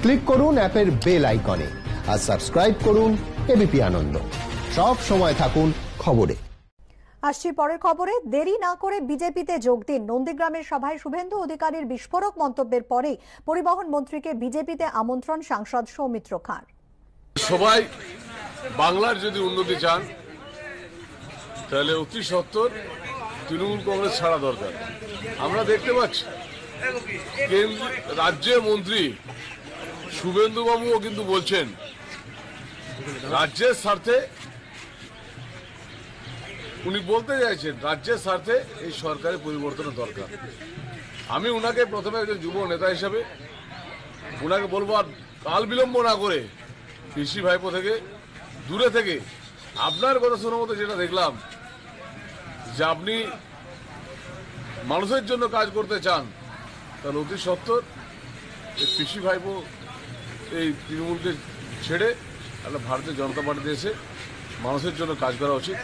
Click করুন অ্যাপের bell আইকনে আর সাবস্ক্রাইব করুন এবিপি আনন্দ। সব সময় থাকুন খবরে। আসছি পরের খবরে। দেরি না করে বিজেপিতে যোগ দিন। নন্দীগ্রামের সভায় শুভেন্দু অধিকারীর বিস্ফোরক মন্তব্যের পরেই পরিবহন মন্ত্রীকে বিজেপিতে আমন্ত্রণ সাংসদ সৌমিত্র খাঁর। সবাই বাংলার যদি উন্নতি চান তাহলে অতি সত্বর তৃণমূল কংগ্রেস ছাড়া দরকার। আমরা দেখতে পাচ্ছি রাজ্যের মন্ত্রী শুভেন্দু বাবুও কিন্তু বলছেন রাজ্যের স্বার্থে, উনি বলতে চাইছেন রাজ্যের স্বার্থে এই সরকারের পরিবর্তনের দরকার। আমি উনাকে প্রথমে একজন যুব নেতা হিসাবে উনাকে বলবো আর কাল বিলম্ব না করে পিসি ভাইপো থেকে দূরে থেকে আপনার কথা শোনার মতো যেটা দেখলাম যে আপনি মানুষের জন্য কাজ করতে চান, তাহলে অতি সত্বর এই পিসি ভাইপো এই তৃণমূলকে ছেড়ে একটা ভারতীয় জনতা পার্টিতে এসে মানুষের জন্য কাজ করা উচিত।